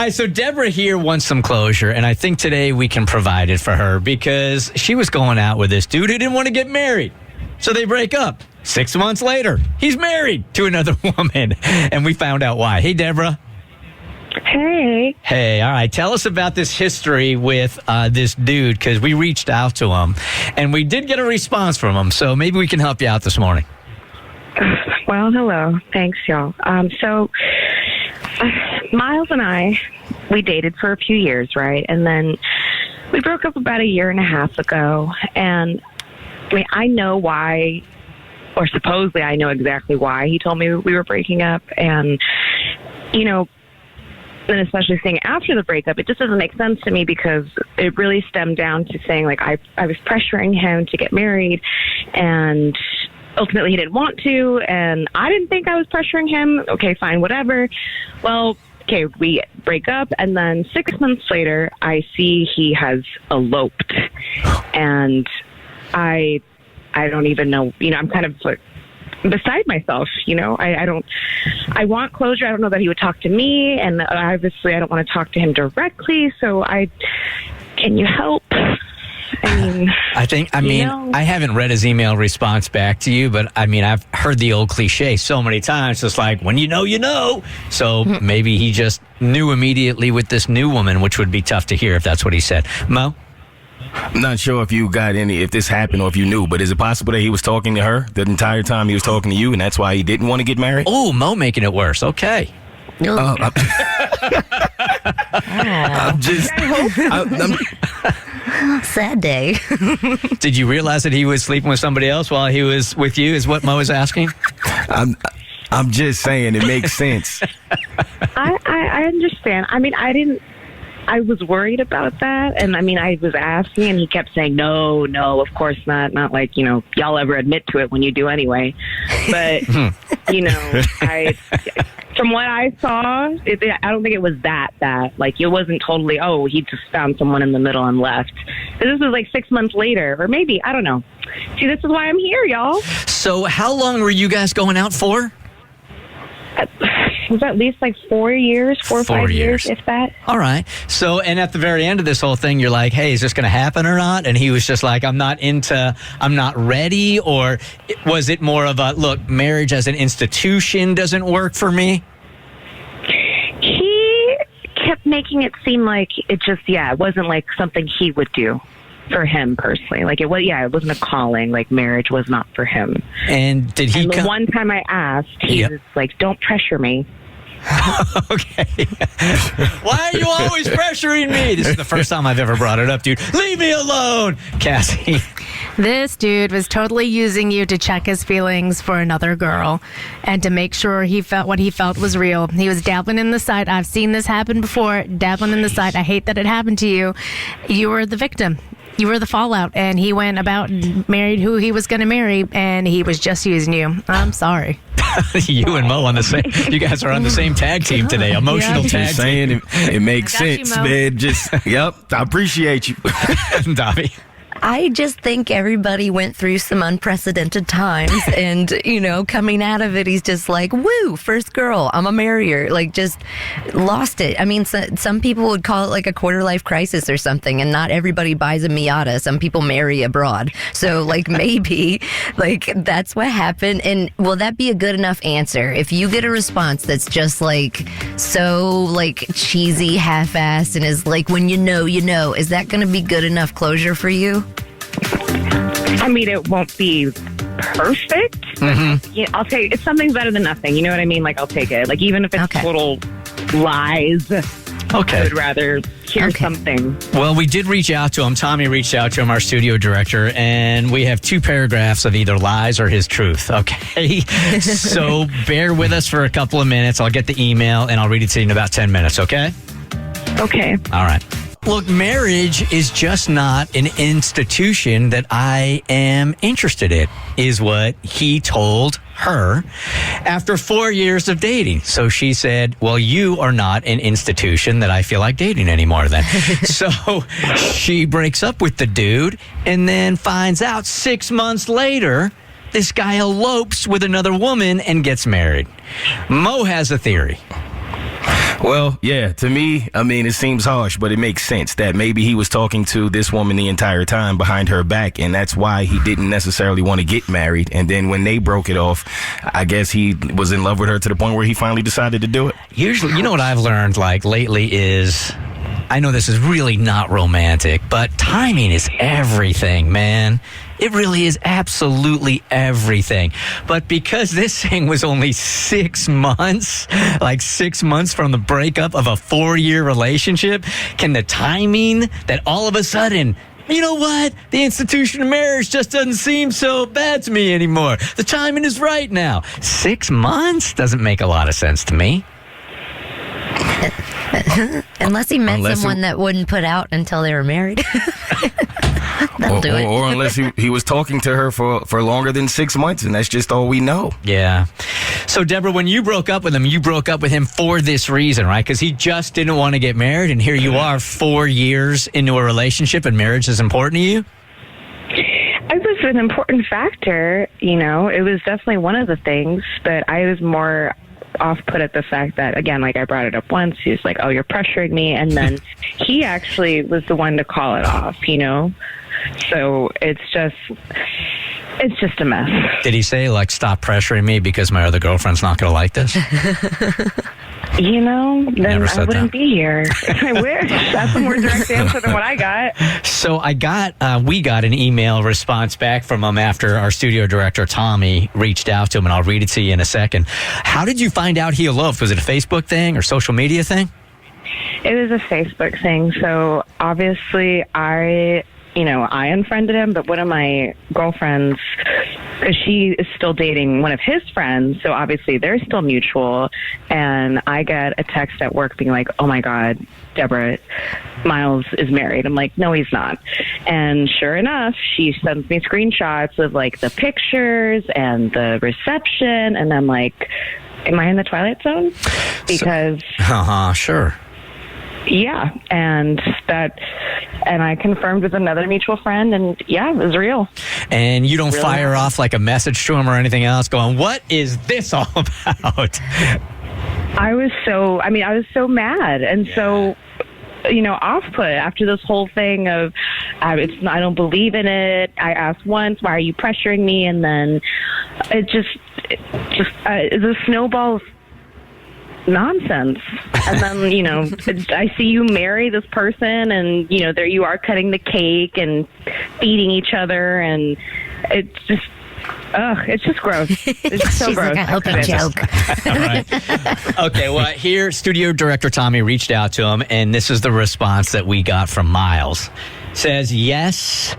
right, so Deborah here wants some closure, and I think today we can provide it for her because she was going out with this dude who didn't want to get married. So they break up. 6 months later, he's married to another woman, and we found out why. Hey, Deborah. Hey. Hey, all right. Tell us about this history with this dude, because we reached out to him, and we did get a response from him, so maybe we can help you out this morning. Well, hello. Thanks, y'all. So, Miles and I, we dated for a few years, right? And then we broke up about a year and a half ago. And, I mean, I know why, or supposedly I know exactly why he told me we were breaking up. And, you know, and especially saying after the breakup, it just doesn't make sense to me because it really stemmed down to saying, like, I was pressuring him to get married, and ultimately he didn't want to, and I didn't think I was pressuring him. Okay, fine, whatever. Well, okay, we break up, and then 6 months later, I see he has eloped, and I don't even know, you know, I'm kind of like beside myself, you know. I want closure. I don't know that he would talk to me, and obviously I don't want to talk to him directly, so can you help? I haven't read his email response back to you, but I mean, I've heard the old cliche so many times. It's like, when you know, you know. So maybe he just knew immediately with this new woman, which would be tough to hear if that's what he said. Mo? I'm not sure if this happened or if you knew, but is it possible that he was talking to her the entire time he was talking to you, and that's why he didn't want to get married? Oh, Mo making it worse. Okay. Sad day. Did you realize that he was sleeping with somebody else while he was with you, is what Mo is asking? I'm just saying it makes sense. I understand. I mean, I was worried about that, and I mean, I was asking, and he kept saying, no, of course not like, you know, y'all ever admit to it when you do anyway. But, you know, from what I saw, I don't think it was that bad. Like, it wasn't totally, he just found someone in the middle and left. This was like 6 months later, or maybe, I don't know. See, this is why I'm here, y'all. So how long were you guys going out for? It was at least like 4 years, 4 or 5 years, if that. All right. So, and at the very end of this whole thing, you're like, hey, is this going to happen or not? And he was just like, I'm not ready? Or was it more of a, look, marriage as an institution doesn't work for me? He kept making it seem like it wasn't like something he would do for him personally. Like, it wasn't a calling. Like, marriage was not for him. And did he? And the one time I asked, he was like, "Don't pressure me." Okay. Why are you always pressuring me? This is the first time I've ever brought it up, dude. Leave me alone, Cassie. This dude was totally using you to check his feelings for another girl and to make sure he felt what he felt was real. He was dabbling in the side. I've seen this happen before. Dabbling in the side. I hate that it happened to you. You were the victim. You were the fallout, and he went about and married who he was going to marry, and he was just using you. I'm sorry. You and Mo you guys are on the same tag team today. Emotional tag team. It makes sense, man. I appreciate you. Dobby. I just think everybody went through some unprecedented times, and, you know, coming out of it, he's just like, woo, first girl, I'm a marrier. Like, just lost it. I mean, some people would call it like a quarter-life crisis or something, and not everybody buys a Miata. Some people marry abroad. So, like, maybe, like, that's what happened. And will that be a good enough answer? If you get a response that's just, like, so, like, cheesy, half-assed, and is like, when you know, is that going to be good enough closure for you? I mean, it won't be perfect. Mm-hmm. Yeah, I'll take it. Something's better than nothing. You know what I mean? Like, I'll take it. Like, even if it's total lies. Okay. I would rather hear something. Well, we did reach out to him. Tommy reached out to him, our studio director, and we have 2 paragraphs of either lies or his truth. Okay. So bear with us for a couple of minutes. I'll get the email and I'll read it to you in about 10 minutes. Okay. Okay. All right. Look, marriage is just not an institution that I am interested in, is what he told her after 4 years of dating. So she said, well, you are not an institution that I feel like dating anymore then. So she breaks up with the dude and then finds out 6 months later, this guy elopes with another woman and gets married. Mo has a theory. Well, yeah, to me, I mean, it seems harsh, but it makes sense that maybe he was talking to this woman the entire time behind her back, and that's why he didn't necessarily want to get married. And then when they broke it off, I guess he was in love with her to the point where he finally decided to do it. Usually, you know what I've learned like lately is, I know this is really not romantic, but timing is everything, man. It really is absolutely everything. But because this thing was only 6 months, like 6 months from the breakup of a 4-year relationship, can the timing that all of a sudden, you know what? The institution of marriage just doesn't seem so bad to me anymore. The timing is right now. 6 months doesn't make a lot of sense to me. Unless he met someone that wouldn't put out until they were married. That'll do it. Or unless he was talking to her for longer than 6 months, and that's just all we know. Yeah. So, Deborah, when you broke up with him, you broke up with him for this reason, right? Because he just didn't want to get married, and here you are 4 years into a relationship, and marriage is important to you? It was an important factor, you know. It was definitely one of the things, but I was more off-put at the fact that, again, like I brought it up once, he was like, oh, you're pressuring me, and then he actually was the one to call it off, you know. So it's just a mess. Did he say, like, stop pressuring me because my other girlfriend's not going to like this? You know, then Never I said wouldn't that. be here. I wish. That's a more direct answer than what I got. So we got an email response back from him after our studio director, Tommy, reached out to him, and I'll read it to you in a second. How did you find out he eloped? Was it a Facebook thing or social media thing? It was a Facebook thing. So obviously I unfriended him, but one of my girlfriends, because she is still dating one of his friends, so obviously they're still mutual, and I get a text at work being like, oh my God, Deborah, Miles is married. I'm like, no, he's not. And sure enough, she sends me screenshots of like the pictures and the reception, and I'm like, am I in the Twilight Zone? Because... Sure. Yeah, and I confirmed with another mutual friend, and yeah, it was real. And you don't Really fire happened. off like a message to him or anything else going, what is this all about? I was so mad and so, you know, off-put after this whole thing of, I don't believe in it. I asked once, why are you pressuring me? And then it just is a snowball of nonsense. And then, you know, I see you marry this person, and, you know, there you are cutting the cake and feeding each other, and it's just gross. It's so She's gross. like, I hope you joke. All right. Okay, well, here, studio director Tommy reached out to him, and this is the response that we got from Miles. Says, yes,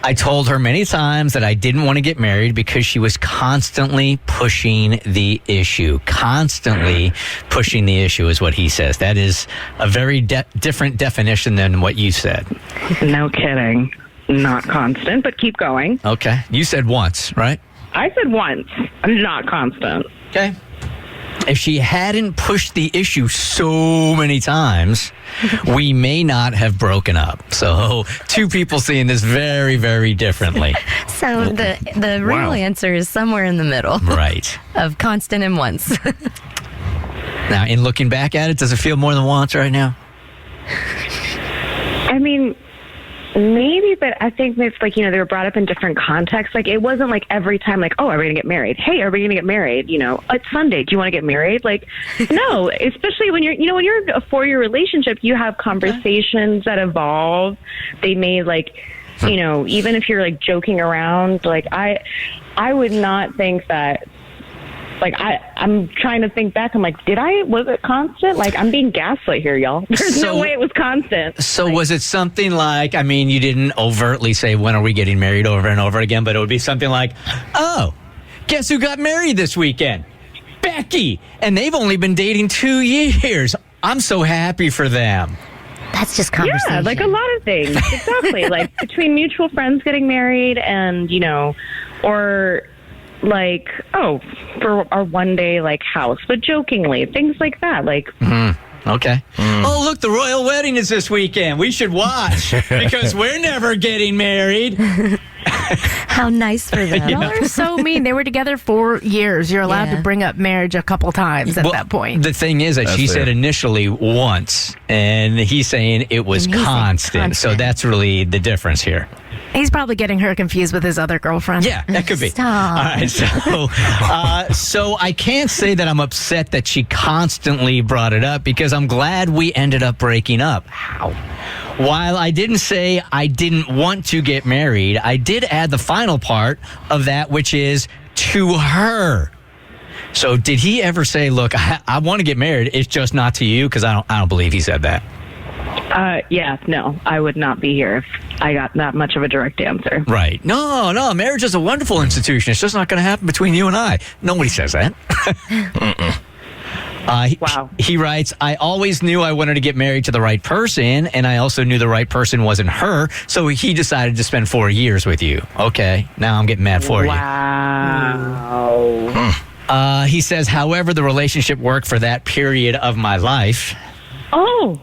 I told her many times that I didn't want to get married because she was constantly pushing the issue. Constantly pushing the issue is what he says. That is a very different definition than what you said. No kidding. Not constant, but keep going. Okay. You said once, right? I said once. I'm not constant. Okay. If she hadn't pushed the issue so many times, we may not have broken up. So, two people seeing this very, very differently. So the real Wow. answer is somewhere in the middle. Right. Of constant and once. Now, in looking back at it, does it feel more than once right now? I mean, maybe, but I think it's like, you know, they were brought up in different contexts. Like, it wasn't like every time, like, oh, are we going to get married? Hey, are we going to get married? You know, it's Sunday. Do you want to get married? Like, no, especially when when you're in a 4-year relationship, you have conversations that evolve. They may, like, you know, even if you're like joking around, like, I would not think that. Like, I'm trying to think back. I'm like, was it constant? Like, I'm being gaslit here, y'all. There's no way it was constant. So was it something like, I mean, you didn't overtly say, when are we getting married over and over again, but it would be something like, oh, guess who got married this weekend? Becky. And they've only been dating 2 years. I'm so happy for them. That's just conversation. Yeah, like a lot of things. Exactly. Like, between mutual friends getting married and, you know, or... like, oh, for our one day, like, house, but jokingly, things like that. Like, Okay. Oh, look, the royal wedding is this weekend. We should watch because we're never getting married. How nice for them. Y'all are so mean. They were together 4 years. You're allowed to bring up marriage a couple times at that point. The thing is that she said initially once, and he's saying it was constant. So that's really the difference here. He's probably getting her confused with his other girlfriend. Yeah, that could be. Stop. All right, so I can't say that I'm upset that she constantly brought it up because I'm glad we ended up breaking up. How? While I didn't say I didn't want to get married, I did add the final part of that, which is to her. So did he ever say, look, I want to get married, it's just not to you? Because I don't believe he said that. Yeah, no, I would not be here if I got that much of a direct answer. Right. No, marriage is a wonderful institution. It's just not going to happen between you and I. Nobody says that. Wow. He writes, I always knew I wanted to get married to the right person, and I also knew the right person wasn't her, so he decided to spend 4 years with you. Okay, now I'm getting mad for you. Wow. He says, however, the relationship worked for that period of my life. Oh.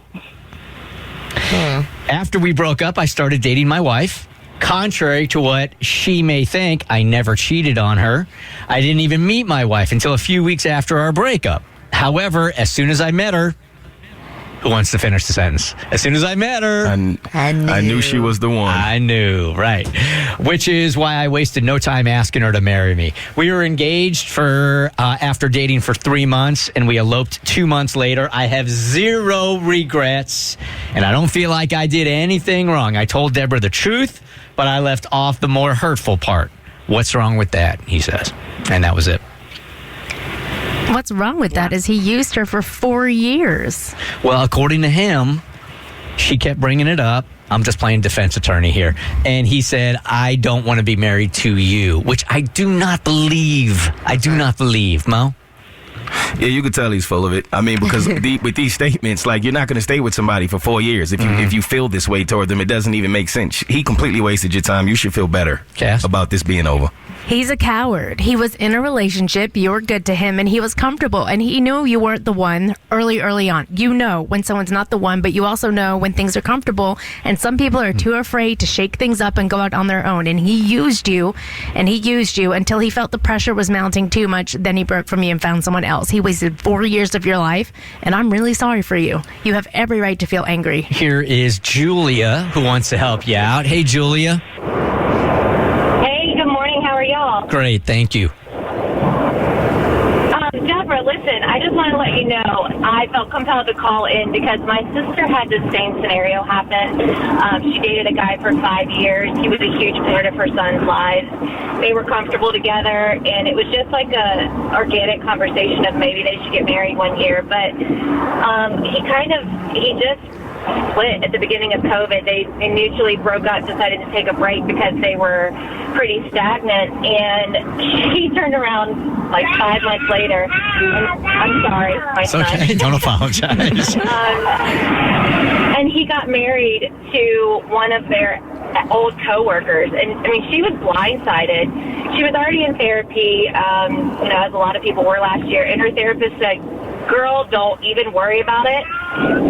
After we broke up, I started dating my wife. Contrary to what she may think, I never cheated on her. I didn't even meet my wife until a few weeks after our breakup. However, as soon as I met her, who wants to finish the sentence? As soon as I met her, I knew she was the one. I knew, right. Which is why I wasted no time asking her to marry me. We were engaged for after dating for 3 months, and we eloped 2 months later. I have zero regrets, and I don't feel like I did anything wrong. I told Deborah the truth, but I left off the more hurtful part. What's wrong with that? He says. And that was it. What's wrong with that is he used her for 4 years. Well, according to him, she kept bringing it up. I'm just playing defense attorney here. And he said, I don't want to be married to you, which I do not believe. I do not believe, Mo. Yeah, you could tell he's full of it. I mean, because with these statements, like, you're not going to stay with somebody for 4 years. If you feel this way toward them, it doesn't even make sense. He completely wasted your time. You should feel better about this being over. He's a coward. He was in a relationship. You were good to him, and he was comfortable. And he knew you weren't the one early on. You know when someone's not the one, but you also know when things are comfortable. And some people are too afraid to shake things up and go out on their own. And he used you until he felt the pressure was mounting too much. Then he broke from you and found someone else. He wasted 4 years of your life, and I'm really sorry for you. You have every right to feel angry. Here is Julia, who wants to help you out. Hey, Julia. Hey, good morning. How are y'all? Great, thank you. Deborah, listen, I just want to let you know I felt compelled to call in because my sister had the same scenario happen. She dated a guy for 5 years. He was a huge part of her son's lives. They were comfortable together, and it was just like a organic conversation of maybe they should get married one year. But he just split at the beginning of COVID. They mutually broke up, decided to take a break because they were pretty stagnant, and she turned around like 5 months later. I'm sorry, my It's son. okay, don't apologize. And he got married to one of their old coworkers, and I mean, she was blindsided. She was already in therapy, as a lot of people were last year, and her therapist said, girl, don't even worry about it.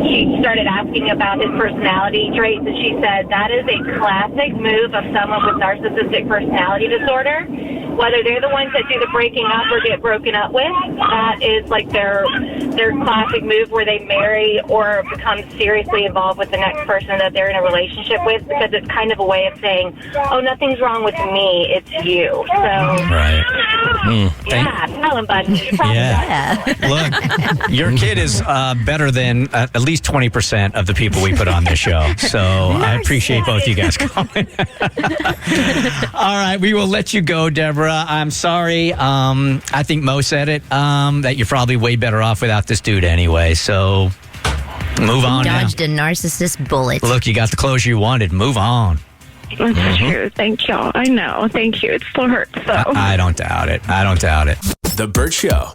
She started asking about his personality traits, and she said that is a classic move of someone with narcissistic personality disorder. Whether they're the ones that do the breaking up or get broken up with, that is like their classic move where they marry or become seriously involved with the next person that they're in a relationship with, because it's kind of a way of saying, oh, nothing's wrong with me, it's you. So, Right. yeah, tell him, bud. Yeah. Look, your kid is better than at least 20% of the people we put on this show. So I appreciate both you guys calling. All right, we will let you go, Deborah. I'm sorry. I think Mo said it, that you're probably way better off without this dude anyway. So move on now. Dodged a narcissist bullet. Look, you got the closure you wanted. Move on. That's true. Thank y'all. I know. Thank you. It still hurts, though. I don't doubt it. I don't doubt it. The Bert Show.